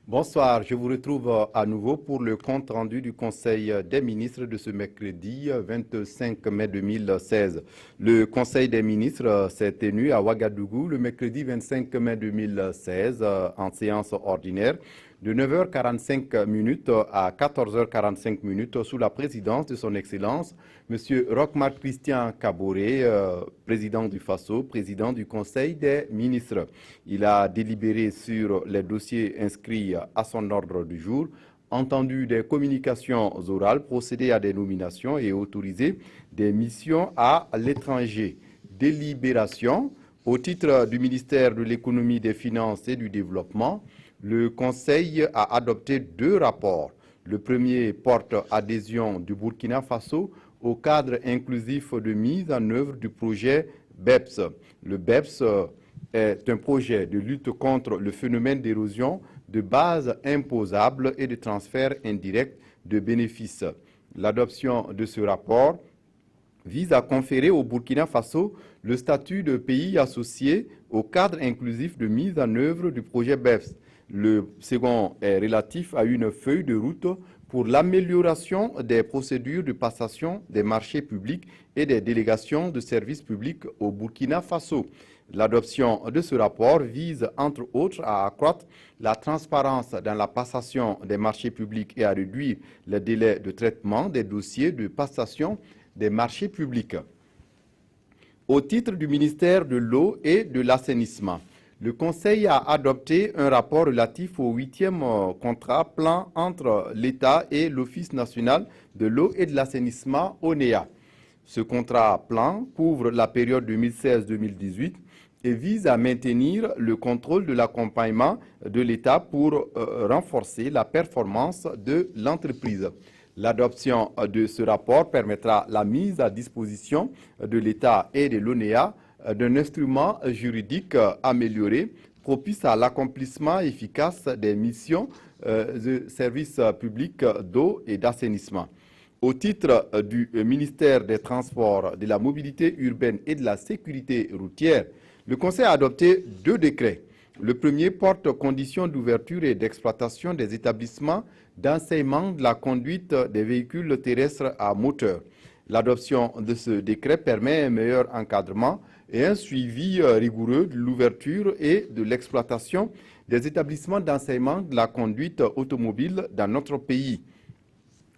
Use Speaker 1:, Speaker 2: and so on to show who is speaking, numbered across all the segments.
Speaker 1: Bonsoir, je vous retrouve à nouveau pour le compte rendu du Conseil des ministres de ce mercredi 25 mai 2016. Le Conseil des ministres s'est tenu à Ouagadougou le mercredi 25 mai 2016 en séance ordinaire de 9h45 à 14h45 sous la présidence de son Excellence, M. Roch-Marc Christian Kaboré, président du FASO, président du Conseil des ministres. Il a délibéré sur les dossiers inscrits à son ordre du jour, entendu des communications orales, procédé à des nominations et autorisé des missions à l'étranger. Délibération au titre du ministère de l'Économie, des Finances et du Développement. Le Conseil a adopté 2 rapports. Le premier porte adhésion du Burkina Faso au cadre inclusif de mise en œuvre du projet BEPS. Le BEPS est un projet de lutte contre le phénomène d'érosion de bases imposables et de transfert indirect de bénéfices. L'adoption de ce rapport vise à conférer au Burkina Faso le statut de pays associé au cadre inclusif de mise en œuvre du projet BEPS. Le second est relatif à une feuille de route pour l'amélioration des procédures de passation des marchés publics et des délégations de services publics au Burkina Faso. L'adoption de ce rapport vise, entre autres, à accroître la transparence dans la passation des marchés publics et à réduire le délai de traitement des dossiers de passation des marchés publics. Au titre du ministère de l'eau et de l'assainissement, le Conseil a adopté un rapport relatif au 8e contrat plan entre l'État et l'Office national de l'eau et de l'assainissement ONEA. Ce contrat plan couvre la période 2016-2018 et vise à maintenir le contrôle de l'accompagnement de l'État pour renforcer la performance de l'entreprise. L'adoption de ce rapport permettra la mise à disposition de l'État et de l'ONEA d'un instrument juridique amélioré, propice à l'accomplissement efficace des missions de service public d'eau et d'assainissement. Au titre du ministère des Transports, de la Mobilité urbaine et de la Sécurité routière, le Conseil a adopté 2 décrets. Le premier porte conditions d'ouverture et d'exploitation des établissements d'enseignement de la conduite des véhicules terrestres à moteur. L'adoption de ce décret permet un meilleur encadrement et un suivi rigoureux de l'ouverture et de l'exploitation des établissements d'enseignement de la conduite automobile dans notre pays.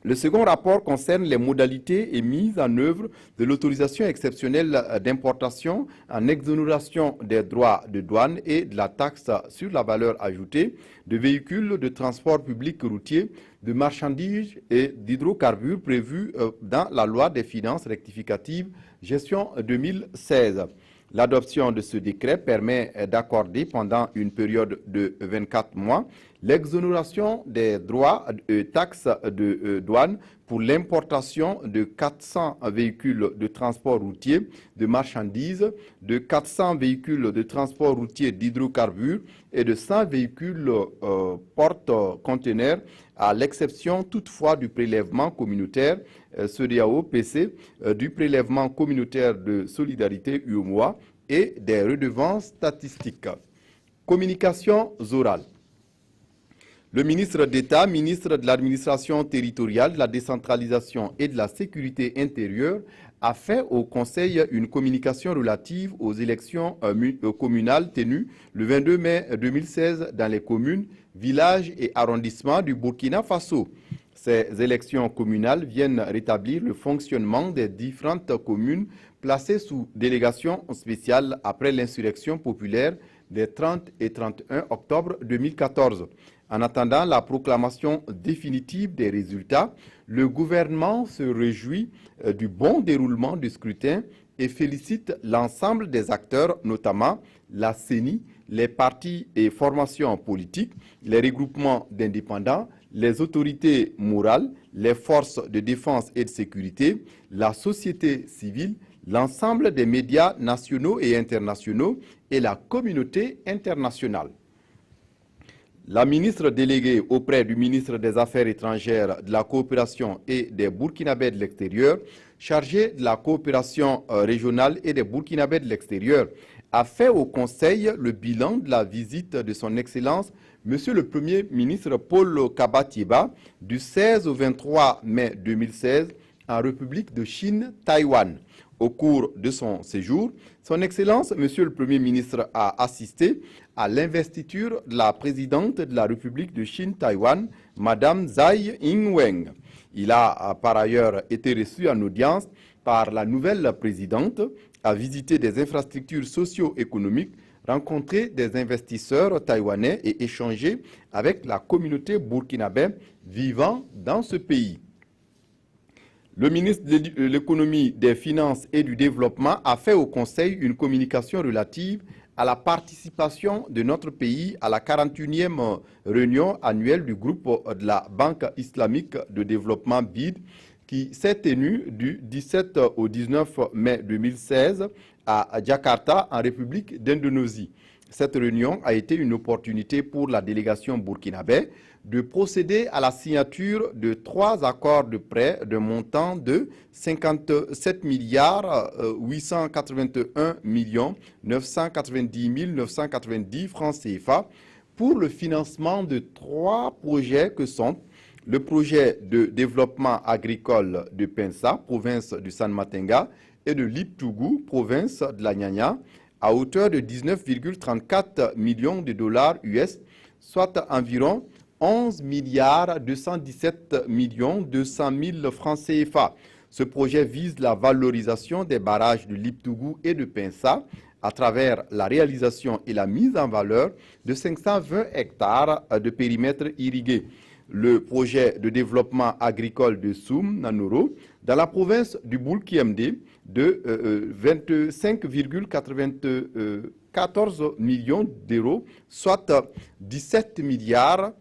Speaker 1: Le second rapport concerne les modalités et mise en œuvre de l'autorisation exceptionnelle d'importation en exonération des droits de douane et de la taxe sur la valeur ajoutée de véhicules de transport public routier, de marchandises et d'hydrocarbures prévus dans la loi des finances rectificatives gestion 2016. L'adoption de ce décret permet d'accorder pendant une période de 24 mois l'exonération des droits et taxes de douane pour l'importation de 400 véhicules de transport routier de marchandises, de 400 véhicules de transport routier d'hydrocarbures et de 100 véhicules porte-conteneurs, à l'exception toutefois du prélèvement communautaire CEDEAO-PC, du prélèvement communautaire de solidarité UEMOA et des redevances statistiques. Communications orales. Le ministre d'État, ministre de l'Administration territoriale, de la décentralisation et de la sécurité intérieure a fait au Conseil une communication relative aux élections communales tenues le 22 mai 2016 dans les communes, villages et arrondissements du Burkina Faso. Ces élections communales viennent rétablir le fonctionnement des différentes communes placées sous délégation spéciale après l'insurrection populaire des 30 et 31 octobre 2014. En attendant la proclamation définitive des résultats, le gouvernement se réjouit du bon déroulement du scrutin et félicite l'ensemble des acteurs, notamment la CENI, les partis et formations politiques, les regroupements d'indépendants, les autorités morales, les forces de défense et de sécurité, la société civile, l'ensemble des médias nationaux et internationaux et la communauté internationale. La ministre déléguée auprès du ministre des Affaires étrangères, de la coopération et des Burkinabés de l'extérieur, chargée de la coopération régionale et des Burkinabés de l'extérieur, a fait au Conseil le bilan de la visite de son Excellence Monsieur le Premier ministre Paul Kaba-Thiéba du 16 au 23 mai 2016 en République de Chine, Taïwan. Au cours de son séjour, son Excellence Monsieur le Premier ministre a assisté à l'investiture de la présidente de la République de Chine, Taïwan, Madame Tsai Ing-wen. Il a par ailleurs été reçu en audience par la nouvelle présidente, a visité des infrastructures socio-économiques, rencontré des investisseurs taïwanais et échangé avec la communauté burkinabé vivant dans ce pays. Le ministre de l'Économie, des Finances et du Développement a fait au Conseil une communication relative à la participation de notre pays à la 41e réunion annuelle du groupe de la Banque islamique de développement BID qui s'est tenue du 17 au 19 mai 2016 à Jakarta, en République d'Indonésie. Cette réunion a été une opportunité pour la délégation burkinabé de procéder à la signature de 3 accords de prêt de montant de 57 milliards 881 millions 990 990 francs CFA pour le financement de 3 projets que sont le projet de développement agricole de Pensa, province du San Matenga, et de Liptougou, province de la Nyanya, à hauteur de 19,34 millions de dollars US, soit environ 11 milliards 217 millions 200 000 francs CFA. Ce projet vise la valorisation des barrages de Liptougou et de Pensa à travers la réalisation et la mise en valeur de 520 hectares de périmètre irrigué. Le projet de développement agricole de Soum, Nanoro, dans la province du Boulkiemde, de 25,94 millions d'euros, soit 17 milliards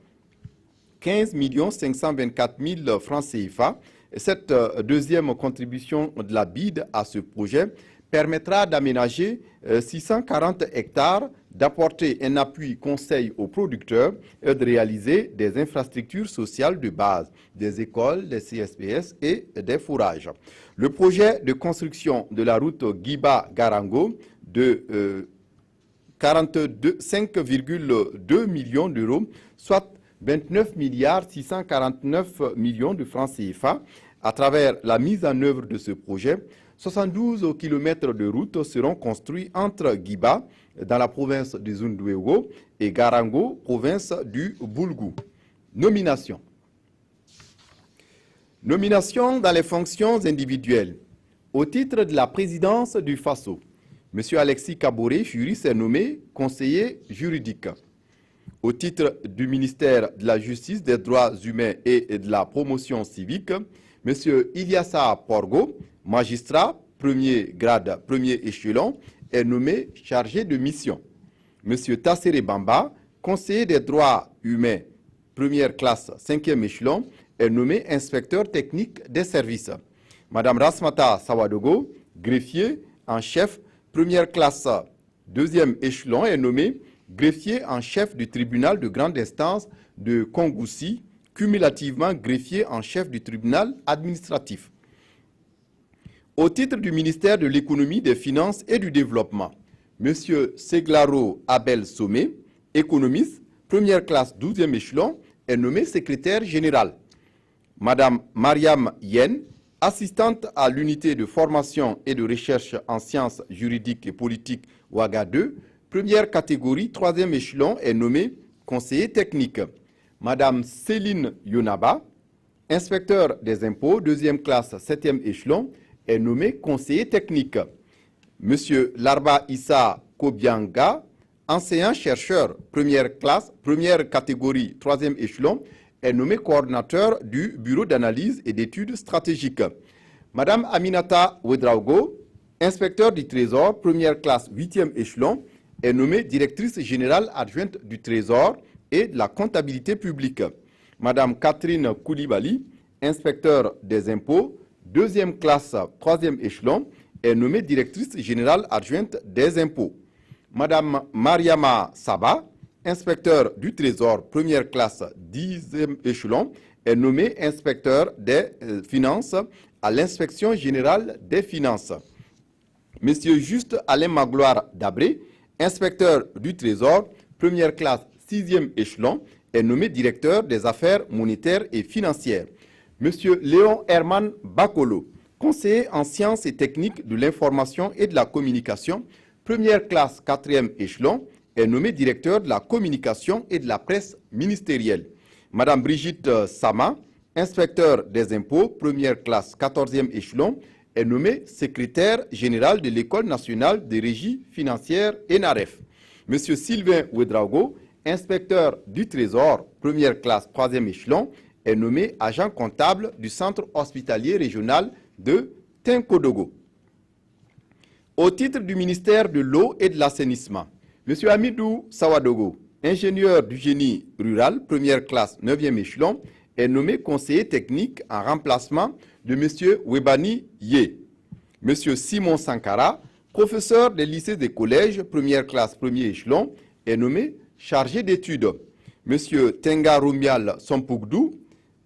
Speaker 1: 15 524 000 francs CFA. Cette deuxième contribution de la BID à ce projet permettra d'aménager 640 hectares, d'apporter un appui conseil aux producteurs et de réaliser des infrastructures sociales de base, des écoles, des CSPS et des fourrages. Le projet de construction de la route Guiba-Garango de 5,2 millions d'euros, soit 29 milliards 649 millions de francs CFA. À travers la mise en œuvre de ce projet, 72 km de routes seront construits entre Guiba, dans la province du Zunduego, et Garango, province du Boulgou. Nomination. Nomination dans les fonctions individuelles. Au titre de la présidence du FASO, M. Alexis Kaboré, juriste, est nommé conseiller juridique. Au titre du ministère de la Justice, des Droits humains et de la Promotion civique, M. Ilyassa Porgo, magistrat, premier grade, premier échelon, est nommé chargé de mission. M. Tassere Bamba, conseiller des droits humains, première classe, cinquième échelon, est nommé inspecteur technique des services. Mme Rasmata Sawadogo, greffier en chef, première classe, deuxième échelon, est nommé greffier en chef du tribunal de grande instance de Kongoussi, cumulativement greffier en chef du tribunal administratif. Au titre du ministère de l'Économie, des Finances et du Développement, M. Seglaro Abel Somé, économiste, première classe, 12e échelon, est nommé secrétaire général. Mme Mariam Yen, assistante à l'unité de formation et de recherche en sciences juridiques et politiques Ouaga 2, première catégorie, 3e échelon, est nommée conseiller technique. Mme Céline Yonaba, inspecteur des impôts, 2e classe, 7e échelon, est nommé conseiller technique. M. Larba Issa Kobianga, enseignant-chercheur, première classe, première catégorie, 3e échelon, est nommé coordinateur du Bureau d'analyse et d'études stratégiques. Mme Aminata Ouedraogo, inspecteur du Trésor, première classe, 8e échelon, est nommée directrice générale adjointe du Trésor et de la comptabilité publique. Mme Catherine Koulibaly, inspecteur des impôts, 2e classe, 3e échelon, est nommée directrice générale adjointe des impôts. Mme Mariama Saba, inspecteur du Trésor, première classe, 10e échelon, est nommée inspecteur des finances à l'inspection générale des finances. Monsieur Juste Alain Magloire Dabré, inspecteur du Trésor, première classe, 6e échelon, est nommé directeur des affaires monétaires et financières. Monsieur Léon Herman Bakolo, conseiller en sciences et techniques de l'information et de la communication, première classe, 4e échelon, est nommé directeur de la communication et de la presse ministérielle. Madame Brigitte Sama, inspecteur des impôts, première classe, 14e échelon, est nommé secrétaire général de l'École nationale des régies financières ENAREF. Monsieur Sylvain Ouedraogo, inspecteur du Trésor, première classe, 3e échelon, est nommé agent comptable du centre hospitalier régional de Tinkodogo. Au titre du ministère de l'eau et de l'assainissement, monsieur Amidou Sawadogo, ingénieur du génie rural, première classe, 9e échelon, est nommé conseiller technique en remplacement de monsieur Webani Ye. Monsieur Simon Sankara, professeur des lycées et collèges, première classe, 1er échelon, est nommé chargé d'études. Monsieur Tenga Rumial Sompugdou,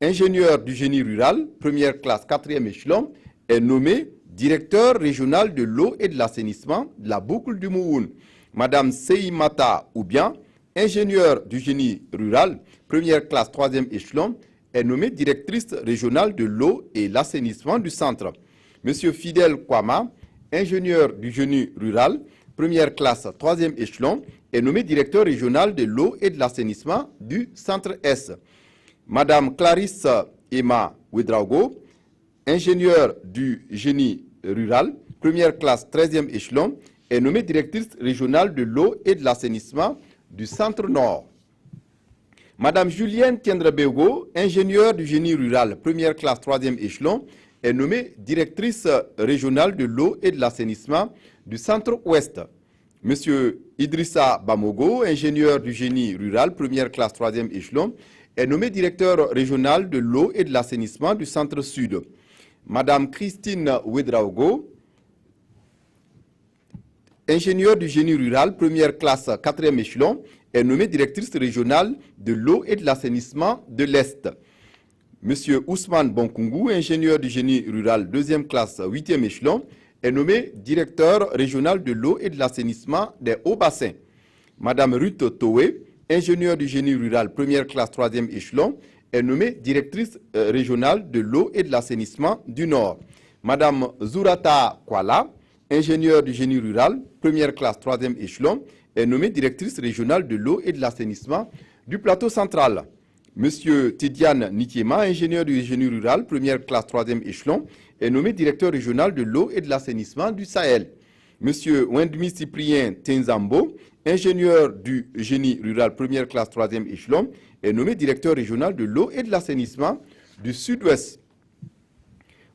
Speaker 1: ingénieur du génie rural, première classe, 4e échelon, est nommé directeur régional de l'eau et de l'assainissement de la boucle du Mouhoun. Madame Seimata Oubian, ingénieure du génie rural, première classe, 3e échelon, est nommée directrice régionale de l'eau et l'assainissement du centre. Monsieur Fidel Kwama, ingénieur du génie rural, première classe, 3e échelon, est nommé directeur régional de l'eau et de l'assainissement du centre S. Madame Clarisse Emma Ouedraogo, ingénieure du génie rural, première classe, 13e échelon, est nommée directrice régionale de l'eau et de l'assainissement du centre nord. Madame Julienne Tiendrebego, ingénieure du génie rural, première classe, 3e échelon, est nommée directrice régionale de l'eau et de l'assainissement du centre-ouest. Monsieur Idrissa Bamogo, ingénieur du génie rural, première classe, 3e échelon, est nommé directeur régional de l'eau et de l'assainissement du centre-sud. Madame Christine Ouedraogo, ingénieure du génie rural, première classe, 4e échelon, est nommée directrice régionale de l'eau et de l'assainissement de l'Est. Monsieur Ousmane Bonkungu, ingénieur du génie rural, 2e classe, 8e échelon, est nommé directeur régional de l'eau et de l'assainissement des Hauts-Bassins. Madame Ruth Toé, ingénieure du génie rural, première classe, 3e échelon, est nommée directrice régionale de l'eau et de l'assainissement du Nord. Madame Zurata Kwala, ingénieure du génie rural, première classe, 3e échelon, est nommée directrice régionale de l'eau et de l'assainissement du plateau central. Monsieur Tidiane Nitiema, ingénieur du génie rural, première classe, 3e échelon, est nommé directeur régional de l'eau et de l'assainissement du Sahel. Monsieur Wendmi Cyprien Tenzambo, ingénieur du génie rural, première classe, 3e échelon, est nommé directeur régional de l'eau et de l'assainissement du Sud-Ouest.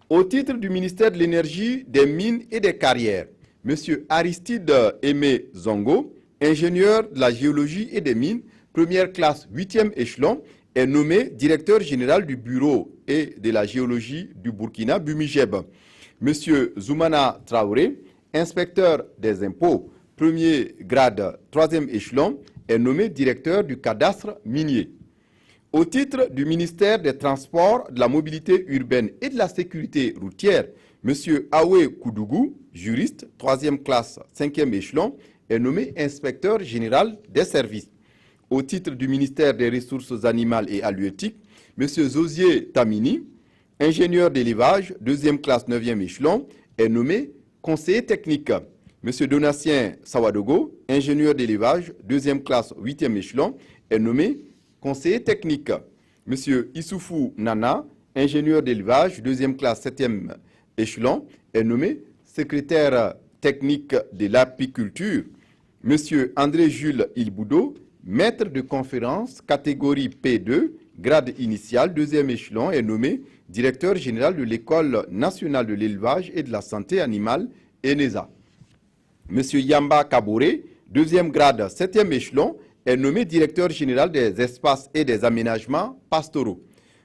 Speaker 1: Au titre du ministère de l'Énergie, des Mines et des Carrières, monsieur Aristide Aimé Zongo, ingénieur de la géologie et des mines, première classe, 8e échelon, est nommé directeur général du bureau et de la géologie du Burkina, Bumigeb. Monsieur Zoumana Traoré, inspecteur des impôts, premier grade, 3e échelon, est nommé directeur du cadastre minier. Au titre du ministère des Transports, de la Mobilité urbaine et de la Sécurité routière, monsieur Awe Koudougou, juriste, 3e classe, 5e échelon, est nommé inspecteur général des services. Au titre du ministère des Ressources animales et halieutiques, M. Zosier Tamini, ingénieur d'élevage, 2e classe, 9e échelon, est nommé conseiller technique. M. Donatien Sawadogo, ingénieur d'élevage, 2e classe, 8e échelon, est nommé conseiller technique. M. Issoufou Nana, ingénieur d'élevage, 2e classe, 7e échelon, est nommé secrétaire technique de l'apiculture. M. André-Jules Ilboudo, maître de conférence, catégorie P2, grade initial, 2e échelon, est nommé directeur général de l'École nationale de l'élevage et de la santé animale, ENESA. M. Yamba Kabouré, 2e grade, 7e échelon, est nommé directeur général des espaces et des aménagements pastoraux.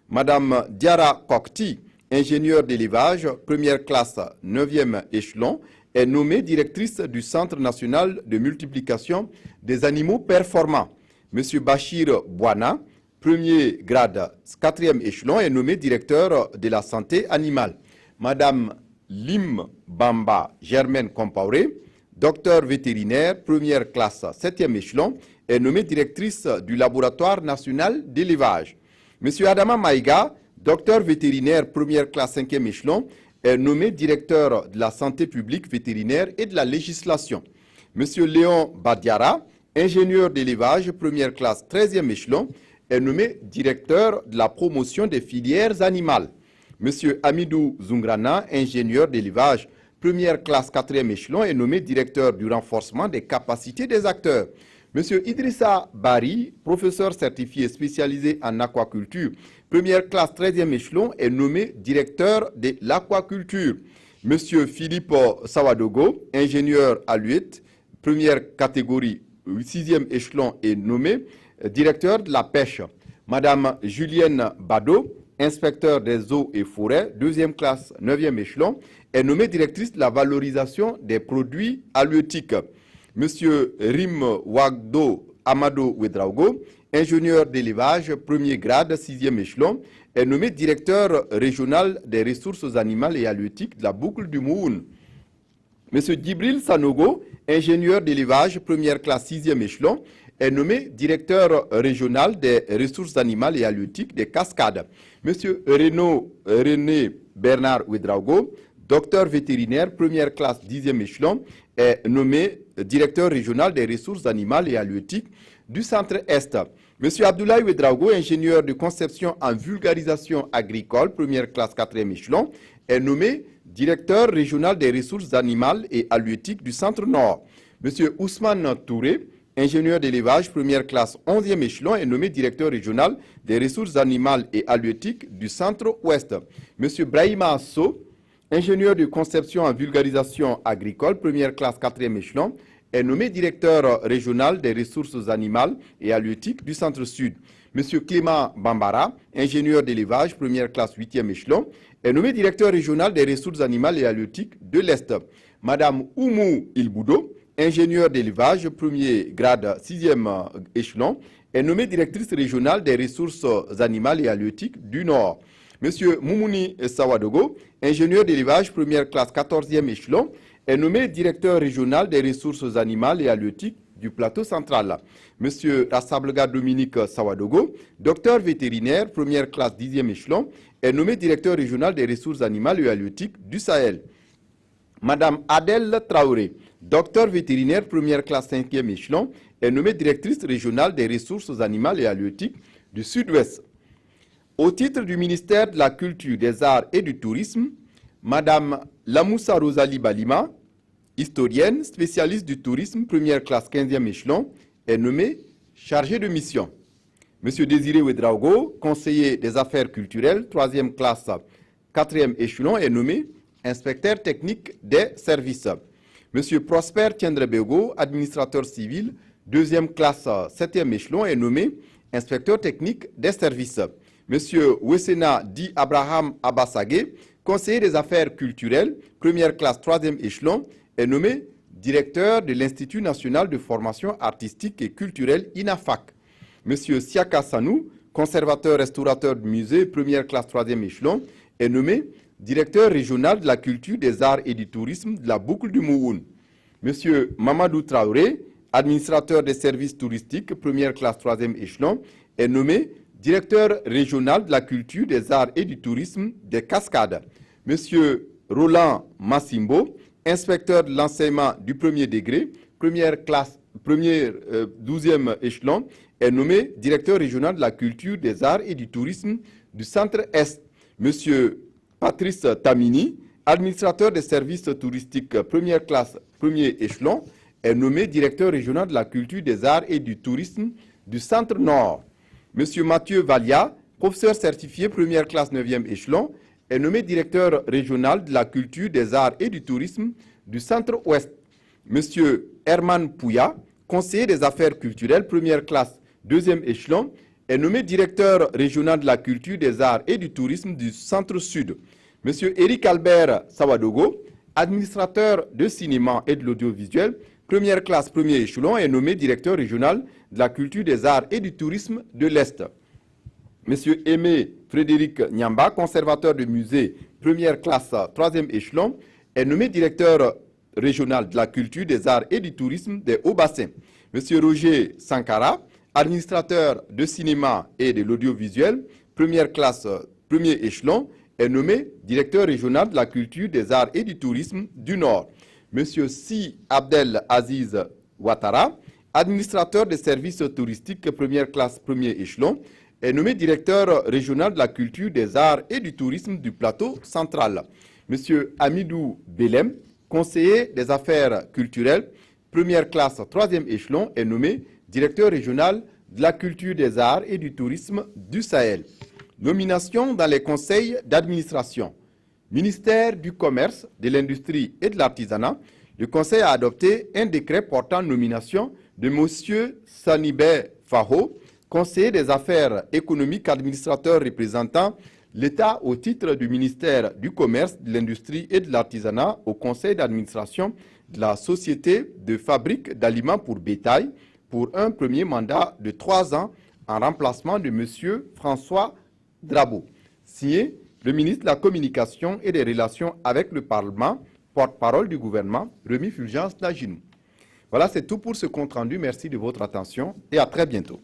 Speaker 1: Madame Diara Kokti, ingénieure d'élevage, première classe, 9e échelon, est nommée directrice du Centre national de multiplication des animaux performants. Monsieur Bachir Bouana, premier grade, 4e échelon, est nommé directeur de la santé animale. Madame Lim Bamba Germaine Compaoré, docteur vétérinaire, première classe, 7e échelon, est nommée directrice du laboratoire national d'élevage. M. Adama Maïga, docteur vétérinaire, première classe, 5e échelon, est nommé directeur de la santé publique vétérinaire et de la législation. M. Léon Badiara, ingénieur d'élevage, première classe, 13e échelon, est nommé directeur de la promotion des filières animales. M. Amidou Zungrana, ingénieur d'élevage, première classe, 4e échelon, est nommé directeur du renforcement des capacités des acteurs. M. Idrissa Bari, professeur certifié spécialisé en aquaculture, première classe, 13e échelon, est nommé directeur de l'aquaculture. M. Philippe Sawadogo, ingénieur à l'UET, première catégorie, 6e échelon, est nommé directeur de la pêche. Madame Julienne Bado, inspecteur des eaux et forêts, 2e classe, 9e échelon, est nommée directrice de la valorisation des produits halieutiques. Monsieur Rim Wagdo Amado Ouedraogo, ingénieur d'élevage, 1er grade, 6e échelon, est nommé directeur régional des ressources animales et halieutiques de la boucle du Moune. Monsieur Djibril Sanogo, ingénieur d'élevage, 1er classe, 6e échelon, est nommé directeur régional des ressources animales et halieutiques des Cascades. Monsieur René Bernard Ouedraogo, docteur vétérinaire, 1er classe, 10e échelon, est nommé directeur régional des ressources animales et halieutiques du Centre-Est. Monsieur Abdoulaye Ouedraogo, ingénieur de conception en vulgarisation agricole, 1er classe, 4e échelon, est nommé directeur régional des ressources animales et halieutiques du Centre-Nord. Monsieur Ousmane Touré, ingénieur d'élevage, 1er classe, 11e échelon, est nommé directeur régional des ressources animales et halieutiques du Centre-Ouest. Monsieur Brahima Asso, ingénieur de conception en vulgarisation agricole, 1er classe, 4e échelon, est nommé directeur régional des ressources animales et halieutiques du Centre-Sud. Monsieur Clément Bambara, ingénieur d'élevage, 1er classe, 8e échelon, est nommé directeur régional des ressources animales et halieutiques de l'Est. Madame Oumou Ilboudo, ingénieur d'élevage, 1er grade, 6e échelon, est nommée directrice régionale des ressources animales et halieutiques du Nord. Monsieur Moumouni Sawadogo, ingénieur d'élevage, 1er classe, 14e échelon, est nommé directeur régional des ressources animales et halieutiques du plateau central. Monsieur Rassablga Dominique Sawadogo, docteur vétérinaire, 1er classe, 10e échelon, est nommé directeur régional des ressources animales et halieutiques du Sahel. Madame Adèle Traoré, docteur vétérinaire, 1er classe, 5e échelon, est nommée directrice régionale des ressources animales et halieutiques du Sud-Ouest. Au titre du ministère de la Culture, des Arts et du Tourisme, Madame Lamoussa Rosalie Balima, historienne, spécialiste du tourisme, 1er classe, 15e échelon, est nommée chargée de mission. Monsieur Désiré Ouedraogo, conseiller des affaires culturelles, 3e classe, 4e échelon, est nommé inspecteur technique des services. Monsieur Prosper Tiendrebego, administrateur civil, 2e classe, 7e échelon, est nommé inspecteur technique des services. Monsieur Wessena Di Abraham Abassagé, conseiller des affaires culturelles, 1er classe, 3e échelon, est nommé directeur de l'Institut national de formation artistique et culturelle INAFAC. Monsieur Siaka Sanou, conservateur restaurateur de musée, 1er classe, 3e échelon, est nommé directeur régional de la culture, des arts et du tourisme de la boucle du Mouhoun. Monsieur Mamadou Traoré, administrateur des services touristiques, 1er classe, 3e échelon, est nommé directeur régional de la culture, des arts et du tourisme des Cascades. Monsieur Roland Massimbo, inspecteur de l'enseignement du 1er degré, 1er classe, 12e échelon, est nommé directeur régional de la culture, des arts et du tourisme du Centre-Est. Monsieur Patrice Tamini, administrateur des services touristiques, 1er classe, 1er échelon, est nommé directeur régional de la culture, des arts et du tourisme du Centre-Nord. Monsieur Mathieu Valia, professeur certifié, 1er classe, 9e échelon, est nommé directeur régional de la culture, des arts et du tourisme du Centre-Ouest. Monsieur Herman Pouya, conseiller des affaires culturelles, 1er classe, 2e échelon, est nommé directeur régional de la culture, des arts et du tourisme du Centre-Sud. Monsieur Éric Albert Sawadogo, administrateur de cinéma et de l'audiovisuel, 1er classe, 1er échelon, est nommé directeur régional de la culture, des arts et du tourisme de l'Est. Monsieur Aimé Frédéric Nyamba, conservateur de musée première classe 3e échelon, est nommé directeur régional de la culture, des arts et du tourisme des Hauts-Bassins. Monsieur Roger Sankara, administrateur de cinéma et de l'audiovisuel, première classe, premier échelon, est nommé directeur régional de la culture, des arts et du tourisme du Nord. Monsieur Si Abdel Aziz Ouattara, administrateur des services touristiques, première classe, premier échelon, est nommé directeur régional de la culture, des arts et du tourisme du plateau central. Monsieur Amidou Belem, conseiller des affaires culturelles, première classe, troisième échelon, est nommé directeur régional de la culture, des arts et du tourisme du Sahel. Nomination dans les conseils d'administration. Ministère du Commerce, de l'Industrie et de l'Artisanat, le Conseil a adopté un décret portant nomination de M. Sanibé Faho, conseiller des affaires économiques, administrateur représentant l'État au titre du ministère du Commerce, de l'Industrie et de l'Artisanat au Conseil d'administration de la Société de fabrique d'aliments pour bétail pour un premier mandat de 3 ans en remplacement de M. François Drabo. Signé le ministre de la Communication et des Relations avec le Parlement, porte-parole du gouvernement, Remi Fulgence Daginou. Voilà, c'est tout pour ce compte-rendu. Merci de votre attention et à très bientôt.